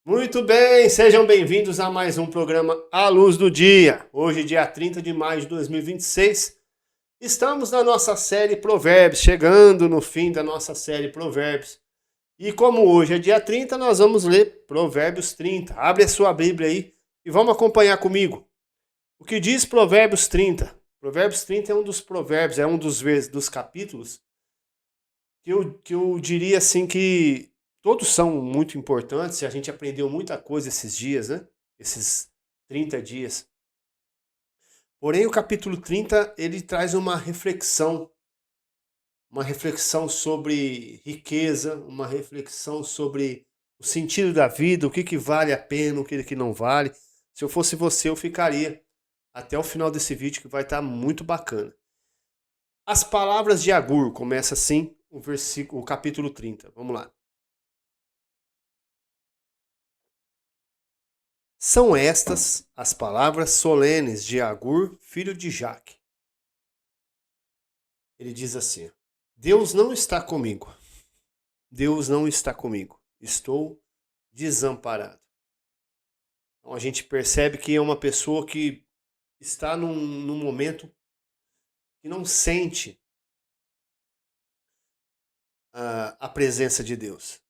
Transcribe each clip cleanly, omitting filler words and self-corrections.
Muito bem, sejam bem-vindos a mais um programa À Luz do Dia. Hoje, dia 30 de maio de 2026, estamos na nossa série Provérbios, chegando no fim da nossa série Provérbios. E como hoje é dia 30, nós vamos ler Provérbios 30. Abre a sua Bíblia aí e vamos acompanhar comigo. O que diz Provérbios 30? Provérbios 30 é um dos provérbios, é um dos capítulos que eu diria assim que todos são muito importantes e a gente aprendeu muita coisa esses dias, né? Esses 30 dias. Porém, o capítulo 30 ele traz uma reflexão sobre riqueza, uma reflexão sobre o sentido da vida, o que que vale a pena, o que não vale. Se eu fosse você, eu ficaria até o final desse vídeo que vai estar muito bacana. As palavras de Agur, começa assim o capítulo 30. Vamos lá. São estas as palavras solenes de Agur, filho de Jaque. Ele diz assim: Deus não está comigo. Deus não está comigo. Estou desamparado. Então a gente percebe que é uma pessoa que está num momento que não sente a presença de Deus.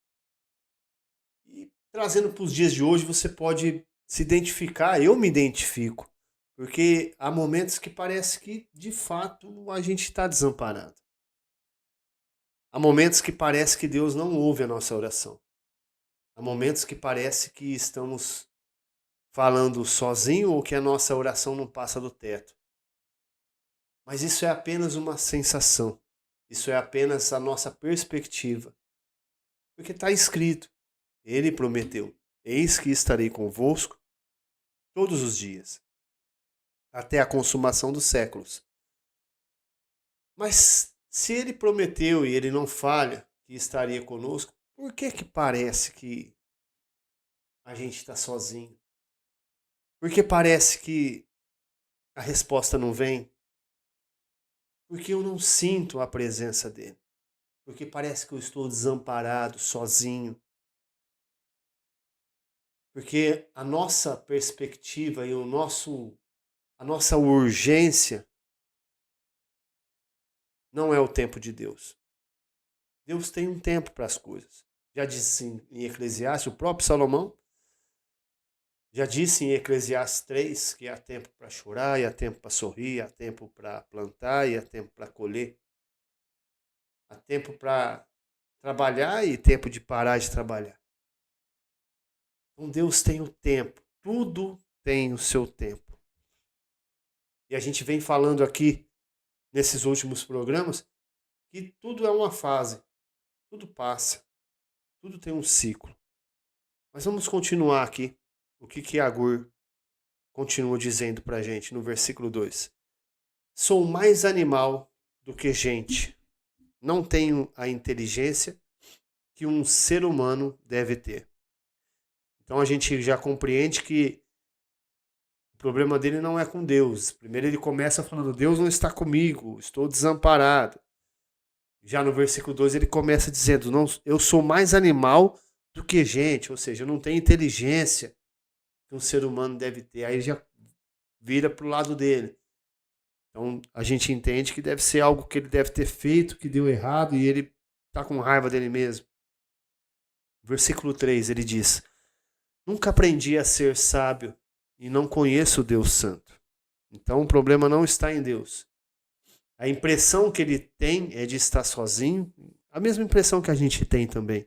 E trazendo para os dias de hoje, você pode se identificar, eu me identifico, porque há momentos que parece que, de fato, a gente está desamparado. Há momentos que parece que Deus não ouve a nossa oração. Há momentos que parece que estamos falando sozinho ou que a nossa oração não passa do teto. Mas isso é apenas uma sensação. Isso é apenas a nossa perspectiva. Porque está escrito. Ele prometeu: Eis que estarei convosco todos os dias, até a consumação dos séculos. Mas se ele prometeu e ele não falha que estaria conosco, por que parece que a gente está sozinho? Porque parece que a resposta não vem? Porque eu não sinto a presença dele? Porque parece que eu estou desamparado, sozinho? Porque a nossa perspectiva e a nossa urgência não é o tempo de Deus. Deus tem um tempo para as coisas. Já disse em Eclesiastes, o próprio Salomão já disse em Eclesiastes 3 que há tempo para chorar, e há tempo para sorrir, há tempo para plantar e há tempo para colher. Há tempo para trabalhar e tempo de parar de trabalhar. Então Deus tem o tempo, tudo tem o seu tempo. E a gente vem falando aqui nesses últimos programas que tudo é uma fase, tudo passa, tudo tem um ciclo. Mas vamos continuar aqui. O que Agur continua dizendo para a gente no versículo 2. Sou mais animal do que gente. Não tenho a inteligência que um ser humano deve ter. Então a gente já compreende que o problema dele não é com Deus. Primeiro ele começa falando: Deus não está comigo, estou desamparado. Já no versículo 2 ele começa dizendo: não, eu sou mais animal do que gente, ou seja, eu não tenho inteligência que um ser humano deve ter. Aí ele já vira para o lado dele. Então a gente entende que deve ser algo que ele deve ter feito, que deu errado e ele está com raiva dele mesmo. Versículo 3 ele diz: Nunca aprendi a ser sábio e não conheço o Deus Santo. Então o problema não está em Deus. A impressão que ele tem é de estar sozinho, a mesma impressão que a gente tem também.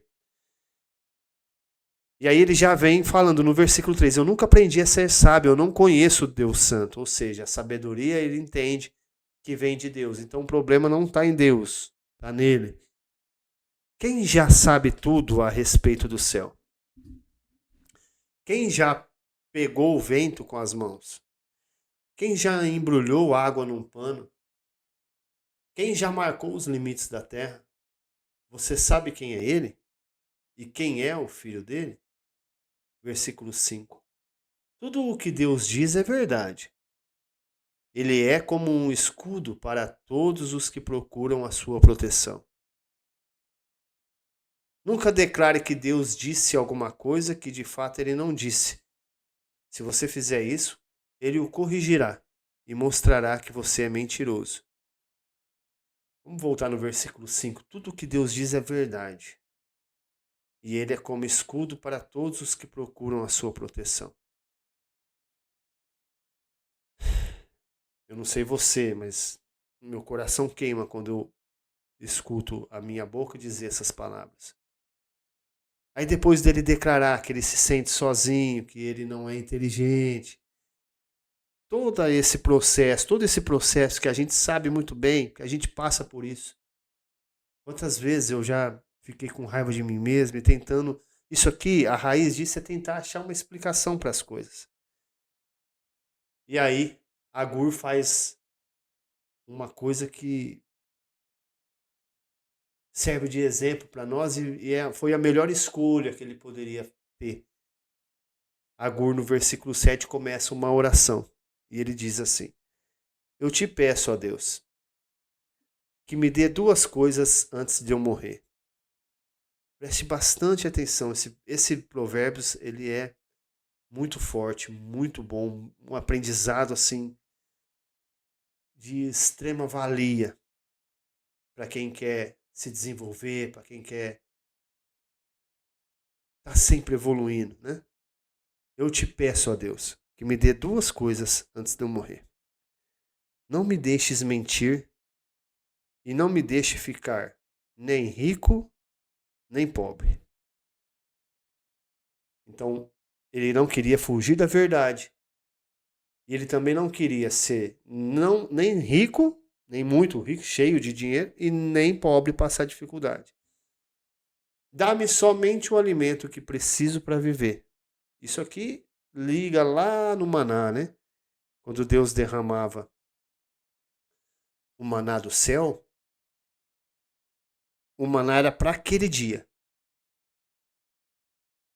E aí ele já vem falando no versículo 3, eu nunca aprendi a ser sábio, eu não conheço o Deus Santo. Ou seja, a sabedoria ele entende que vem de Deus. Então o problema não está em Deus, está nele. Quem já sabe tudo a respeito do céu? Quem já pegou o vento com as mãos? Quem já embrulhou água num pano? Quem já marcou os limites da terra? Você sabe quem é ele? E quem é o filho dele? Versículo 5. Tudo o que Deus diz é verdade. Ele é como um escudo para todos os que procuram a sua proteção. Nunca declare que Deus disse alguma coisa que de fato ele não disse. Se você fizer isso, ele o corrigirá e mostrará que você é mentiroso. Vamos voltar no versículo 5. Tudo o que Deus diz é verdade. E ele é como escudo para todos os que procuram a sua proteção. Eu não sei você, mas meu coração queima quando eu escuto a minha boca dizer essas palavras. Aí depois dele declarar que ele se sente sozinho, que ele não é inteligente, todo esse processo que a gente sabe muito bem, que a gente passa por isso. Quantas vezes eu já fiquei com raiva de mim mesmo e tentando. Isso aqui, a raiz disso é tentar achar uma explicação para as coisas. E aí, a Gur faz uma coisa que serve de exemplo para nós foi a melhor escolha que ele poderia ter. Agur, no versículo 7, começa uma oração. E ele diz assim: Eu te peço, ó Deus, que me dê duas coisas antes de eu morrer. Preste bastante atenção. Esse Provérbios, ele é muito forte, muito bom. Um aprendizado, assim, de extrema valia para quem quer se desenvolver, para quem quer estar sempre evoluindo, né? Eu te peço, ó Deus, que me dê duas coisas antes de eu morrer. Não me deixes mentir e não me deixe ficar nem rico nem pobre. Então, ele não queria fugir da verdade. E ele também não queria ser nem rico, nem muito rico, cheio de dinheiro, e nem pobre passar dificuldade. Dá-me somente o alimento que preciso para viver. Isso aqui liga lá no maná, né? Quando Deus derramava o maná do céu, o maná era para aquele dia.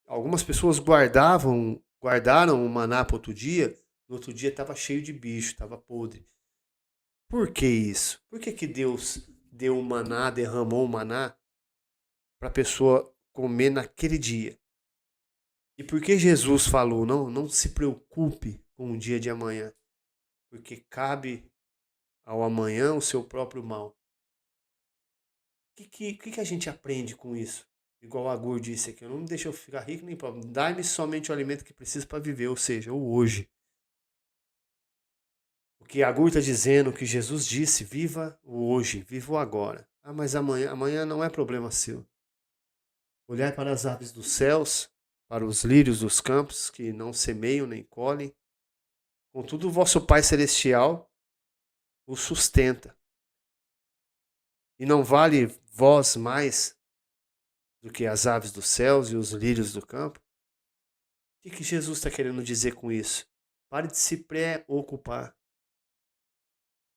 Algumas pessoas guardaram o maná para outro dia, no outro dia estava cheio de bicho, estava podre. Por que isso? Por que Deus deu o maná, derramou o maná para a pessoa comer naquele dia? E por que Jesus falou, não se preocupe com o dia de amanhã, porque cabe ao amanhã o seu próprio mal. O que a gente aprende com isso? Igual a Agur disse aqui, não me deixa eu ficar rico nem pobre, dá-me somente o alimento que preciso para viver, ou seja, o hoje. O que Agur está dizendo, o que Jesus disse, viva o hoje, viva o agora. Ah, mas amanhã não é problema seu. Olhai para as aves dos céus, para os lírios dos campos, que não semeiam nem colhem. Contudo, o vosso Pai Celestial os sustenta. E não vale vós mais do que as aves dos céus e os lírios do campo? O que Jesus está querendo dizer com isso? Pare de se preocupar.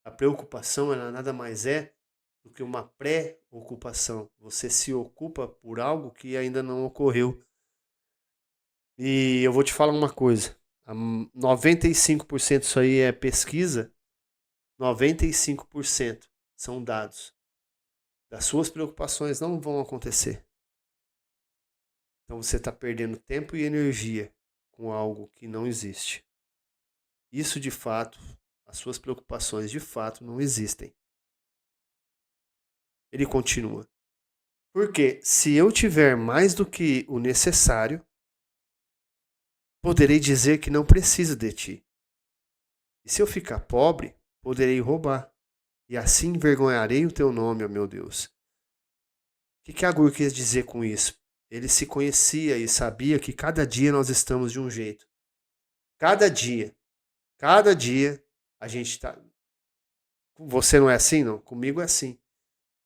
A preocupação ela nada mais é do que uma pré-ocupação. Você se ocupa por algo que ainda não ocorreu. E eu vou te falar uma coisa. 95% disso aí é pesquisa, 95% são dados. Das suas preocupações não vão acontecer. Então você está perdendo tempo e energia com algo que não existe. Isso de fato, as suas preocupações de fato não existem. Ele continua. Porque se eu tiver mais do que o necessário, poderei dizer que não preciso de ti. E se eu ficar pobre, poderei roubar. E assim envergonharei o teu nome, ó meu Deus. O que Agur quis dizer com isso? Ele se conhecia e sabia que cada dia nós estamos de um jeito. Cada dia a gente está. Você não é assim, não? Comigo é assim.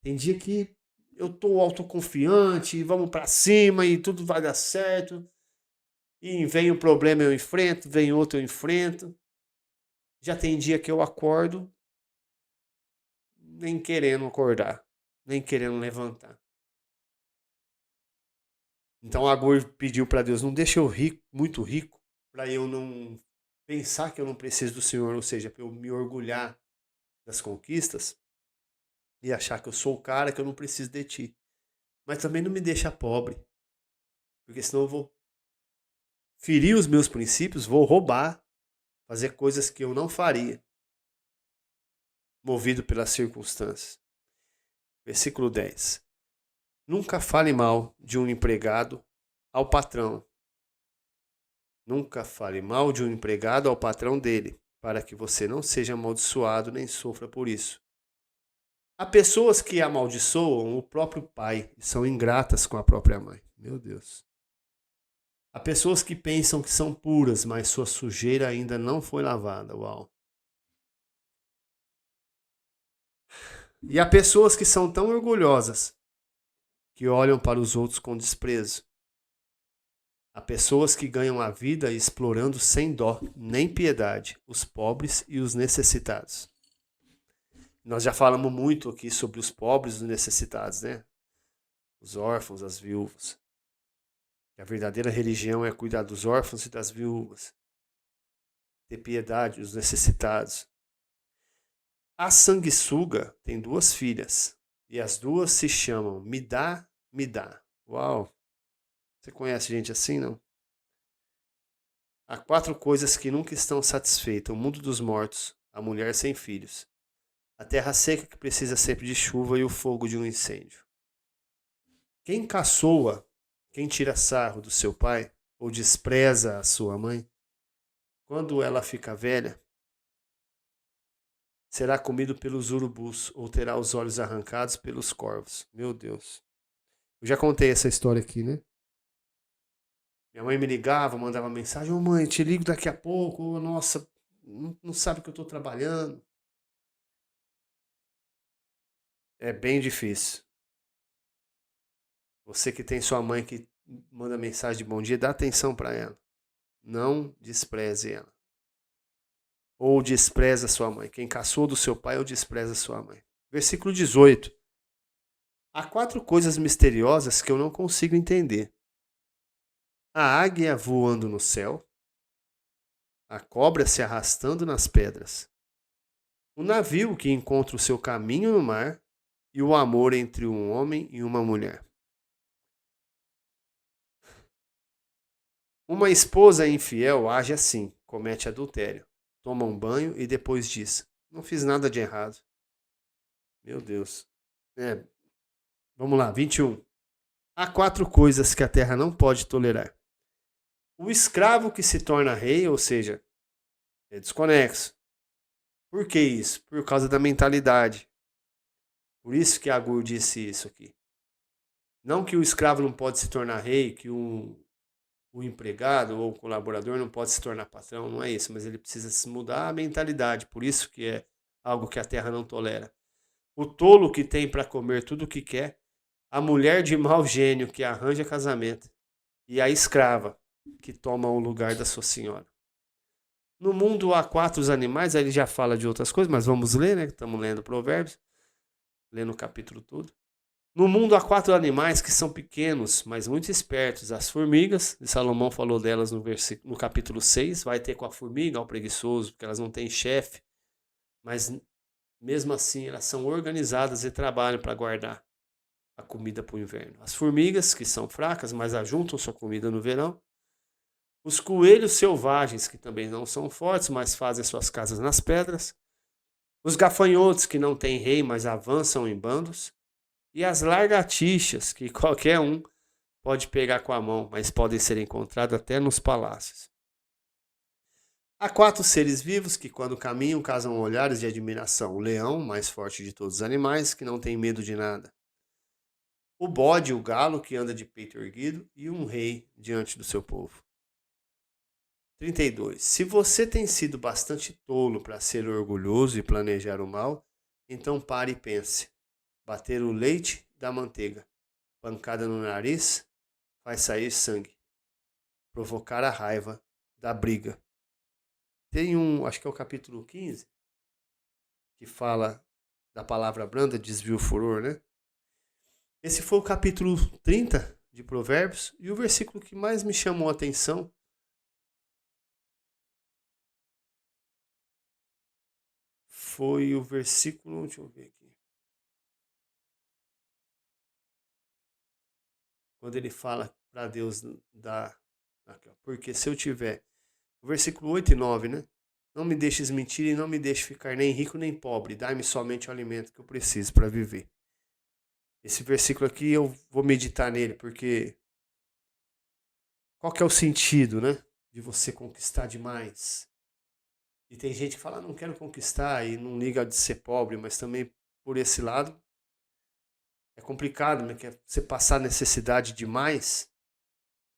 Tem dia que eu tô autoconfiante, vamos para cima e tudo vai dar certo. E vem o problema eu enfrento, vem outro eu enfrento. Já tem dia que eu acordo nem querendo acordar, nem querendo levantar. Então Agur pediu para Deus, não deixa eu muito rico, para eu não pensar que eu não preciso do Senhor, ou seja, para eu me orgulhar das conquistas e achar que eu sou o cara, que eu não preciso de ti. mas também não me deixa pobre, porque senão eu vou ferir os meus princípios, vou roubar, fazer coisas que eu não faria, movido pelas circunstâncias. Versículo 10. Nunca fale mal de um empregado ao patrão. Nunca fale mal de um empregado ao patrão dele, para que você não seja amaldiçoado nem sofra por isso. Há pessoas que amaldiçoam o próprio pai e são ingratas com a própria mãe. Meu Deus. Há pessoas que pensam que são puras, mas sua sujeira ainda não foi lavada. Uau. E há pessoas que são tão orgulhosas que olham para os outros com desprezo. Há pessoas que ganham a vida explorando sem dó nem piedade os pobres e os necessitados. Nós já falamos muito aqui sobre os pobres e os necessitados, né? Os órfãos, as viúvas. E a verdadeira religião é cuidar dos órfãos e das viúvas. Ter piedade dos necessitados. A sanguessuga tem 2 filhas. E as 2 se chamam Me Dá, Me Dá. Uau! Você conhece gente assim, não? Há 4 coisas que nunca estão satisfeitas: o mundo dos mortos, a mulher sem filhos, a terra seca que precisa sempre de chuva e o fogo de um incêndio. Quem caçoa, quem tira sarro do seu pai ou despreza a sua mãe, quando ela fica velha, será comido pelos urubus ou terá os olhos arrancados pelos corvos. Meu Deus. Eu já contei essa história aqui, né? Minha mãe me ligava, mandava mensagem: Ô mãe, te ligo daqui a pouco. Ô, nossa, não sabe que eu estou trabalhando. É bem difícil. Você que tem sua mãe que manda mensagem de bom dia, dá atenção para ela. Não despreze ela. Ou despreza sua mãe. Quem caçou do seu pai ou despreza sua mãe. Versículo 18. Há 4 coisas misteriosas que eu não consigo entender. A águia voando no céu, a cobra se arrastando nas pedras, o navio que encontra o seu caminho no mar e o amor entre um homem e uma mulher. Uma esposa infiel age assim, comete adultério, toma um banho e depois diz: não fiz nada de errado. Meu Deus. Vamos lá, 21. Há 4 coisas que a terra não pode tolerar. O escravo que se torna rei, ou seja, é desconexo. Por que isso? Por causa da mentalidade. Por isso que Agur disse isso aqui. Não que o escravo não pode se tornar rei, que o empregado ou o colaborador não pode se tornar patrão, não é isso, mas ele precisa se mudar a mentalidade. Por isso que é algo que a terra não tolera. O tolo que tem para comer tudo o que quer, a mulher de mau gênio que arranja casamento e a escrava que toma o lugar da sua senhora. No mundo há 4 animais, aí ele já fala de outras coisas, mas vamos ler, né? Estamos lendo Provérbios, lendo o capítulo todo. No mundo há 4 animais que são pequenos, mas muito espertos. As formigas, e Salomão falou delas no capítulo 6, vai ter com a formiga, o preguiçoso, porque elas não têm chefe, mas mesmo assim elas são organizadas e trabalham para guardar a comida para o inverno. As formigas, que são fracas, mas ajuntam sua comida no verão. Os coelhos selvagens, que também não são fortes, mas fazem suas casas nas pedras. Os gafanhotos, que não têm rei, mas avançam em bandos. E as lagartixas, que qualquer um pode pegar com a mão, mas podem ser encontradas até nos palácios. Há 4 seres vivos que, quando caminham, causam olhares de admiração. O leão, mais forte de todos os animais, que não tem medo de nada. O bode, o galo, que anda de peito erguido, e um rei diante do seu povo. 32. Se você tem sido bastante tolo para ser orgulhoso e planejar o mal, então pare e pense. Bater o leite da manteiga, pancada no nariz, faz sair sangue. Provocar a raiva da briga. Tem acho que é o capítulo 15, que fala da palavra branda, desvia o furor, né? Esse foi o capítulo 30 de Provérbios, e o versículo que mais me chamou a atenção foi o versículo, deixa eu ver aqui. quando ele fala para Deus dar. Aqui, ó, porque se eu tiver. O versículo 8 e 9, né? Não me deixes mentir e não me deixes ficar nem rico nem pobre. Dai-me somente o alimento que eu preciso para viver. Esse versículo aqui eu vou meditar nele, porque qual que é o sentido, né? De você conquistar demais. E tem gente que fala, não quero conquistar e não liga de ser pobre, mas também por esse lado é complicado, né? Que é você passar necessidade demais,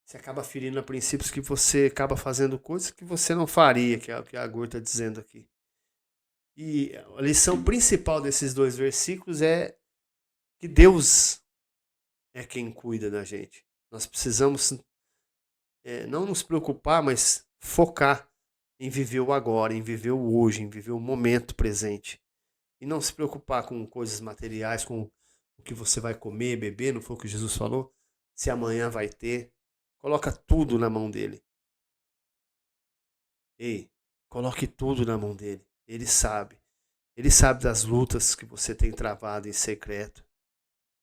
você acaba ferindo a princípios que você acaba fazendo coisas que você não faria, que é o que a Agur está dizendo aqui. E a lição principal desses dois versículos é que Deus é quem cuida da gente. Nós precisamos não nos preocupar, mas focar em viver o agora, em viver o hoje, em viver o momento presente. E não se preocupar com coisas materiais, com o que você vai comer, beber, não foi o que Jesus falou? Se amanhã vai ter. Coloca tudo na mão dele. Ei, coloque tudo na mão dele. Ele sabe. Ele sabe das lutas que você tem travado em secreto.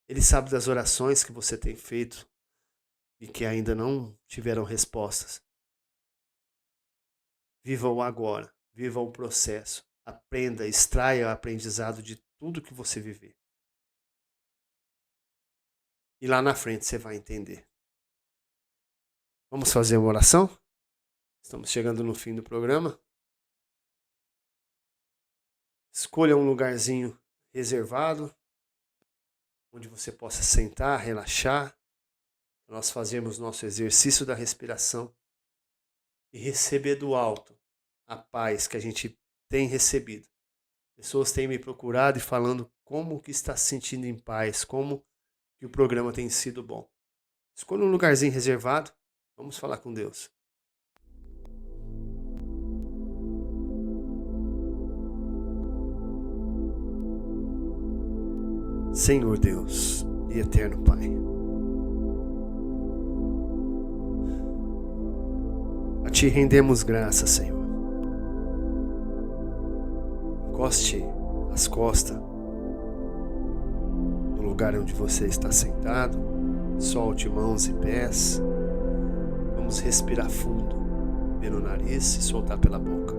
Ele sabe das orações que você tem feito e que ainda não tiveram respostas. Viva o agora, viva o processo. Aprenda, extraia o aprendizado de tudo que você viver. E lá na frente você vai entender. Vamos fazer uma oração? Estamos chegando no fim do programa. Escolha um lugarzinho reservado, onde você possa sentar, relaxar, para nós fazermos nosso exercício da respiração e receber do alto a paz que a gente tem recebido. Pessoas têm me procurado e falando como que está se sentindo em paz, como que o programa tem sido bom. Escolha um lugarzinho reservado, vamos falar com Deus. Senhor Deus e eterno Pai, a Ti rendemos graças, Senhor. Encoste as costas no lugar onde você está sentado, solte mãos e pés. Vamos respirar fundo pelo nariz e soltar pela boca.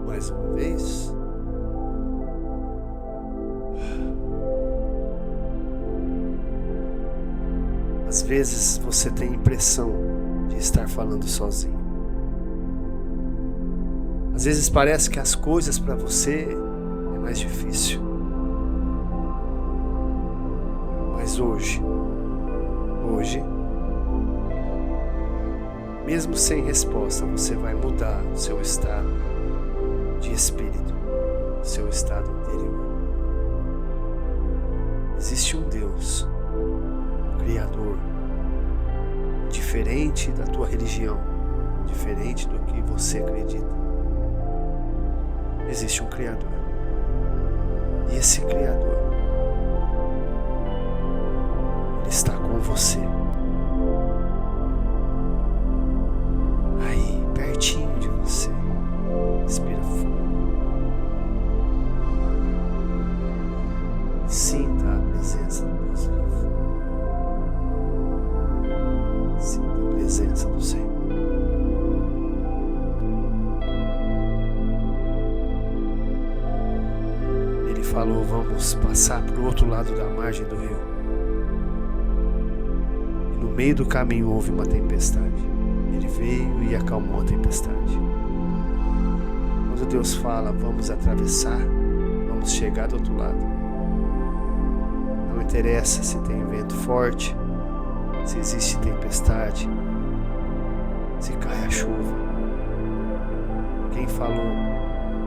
Mais uma vez. Às vezes você tem a impressão de estar falando sozinho. Às vezes parece que as coisas para você é mais difícil. Mas hoje, mesmo sem resposta, você vai mudar o seu estado de espírito, o seu estado interior. Existe um Deus, um Criador, diferente da tua religião, diferente do que você acredita. Existe um Criador. E esse Criador, Ele está com você. Aí, pertinho de você. Respira fundo. Sinta a presença do Deus vivo. Sinta a presença do Senhor. Ele falou, vamos passar para o outro lado da margem do rio. E no meio do caminho houve uma tempestade. Ele veio e acalmou a tempestade. Quando Deus fala, vamos atravessar, vamos chegar do outro lado. Não interessa se tem vento forte, se existe tempestade, se cai a chuva. Quem falou,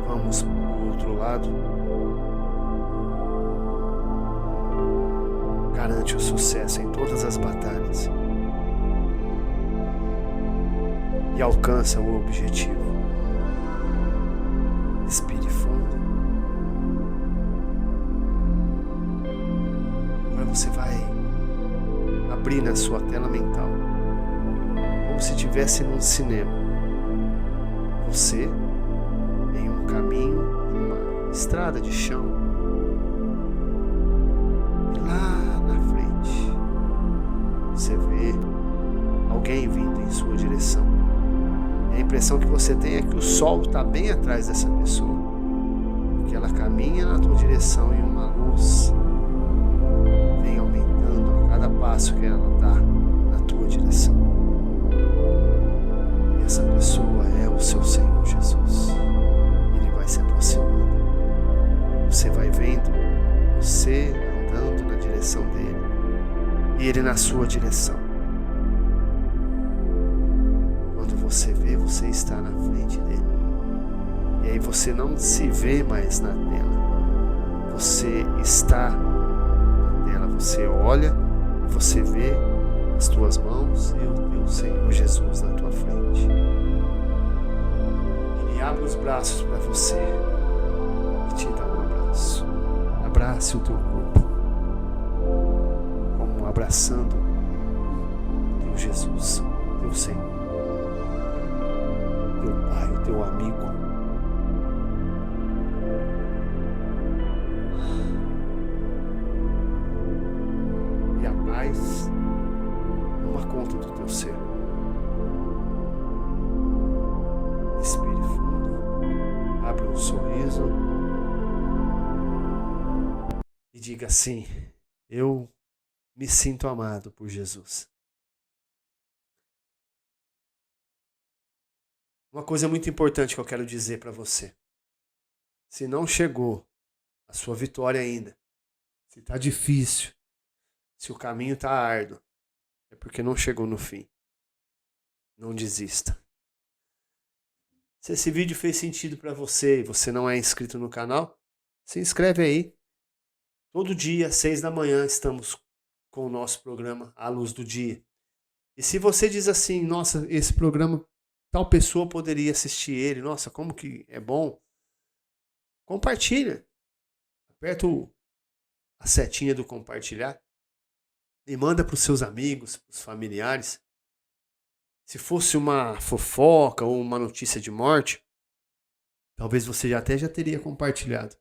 vamos para o outro lado, garante o sucesso em todas as batalhas e alcança o objetivo. Respire fundo. Agora você vai abrir na sua tela mental, como se estivesse num cinema. você em um caminho, uma estrada de chão. E lá na frente, você vê alguém vindo em sua direção. E a impressão que você tem é que o sol está bem atrás dessa pessoa, porque ela caminha na tua direção e uma luz vem aumentando a cada passo que ela dá na tua direção. E essa pessoa é o seu Senhor Jesus. Ele vai se aproximando. Você vai vendo você andando na direção dele e ele na sua direção. Quando você vê, você está na frente dele. E aí você não se vê mais na tela. Você está na tela. Você olha e você vê as tuas mãos e o teu Senhor Jesus na tua frente. Ele abre os braços para você e te dá um abraço. Abrace o teu corpo, como abraçando o teu Jesus, o teu Senhor, o teu Pai, o teu amigo. E a paz toma conta do teu ser. Respire fundo, abra um sorriso e diga assim: eu me sinto amado por Jesus. Uma coisa muito importante que eu quero dizer para você: se não chegou a sua vitória ainda, se está difícil, se o caminho está árduo, é porque não chegou no fim. Não desista. Se esse vídeo fez sentido para você e você não é inscrito no canal, se inscreve aí. Todo dia, às 6 da manhã, estamos com o nosso programa A Luz do Dia. E se você diz assim: nossa, esse programa, tal pessoa poderia assistir ele, nossa, como que é bom, compartilha. Aperta a setinha do compartilhar e manda para os seus amigos, para os familiares. Se fosse uma fofoca ou uma notícia de morte, talvez você já teria compartilhado.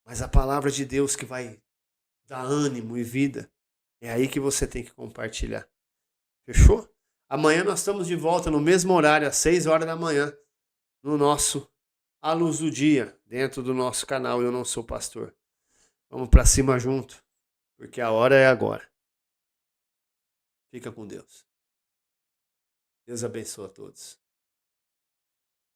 Mas a palavra de Deus que vai dar ânimo e vida, é aí que você tem que compartilhar. Fechou? Amanhã nós estamos de volta no mesmo horário, às 6 horas da manhã, no nosso A Luz do Dia, dentro do nosso canal Eu Não Sou Pastor. Vamos para cima junto, porque a hora é agora. Fica com Deus. Deus abençoe a todos.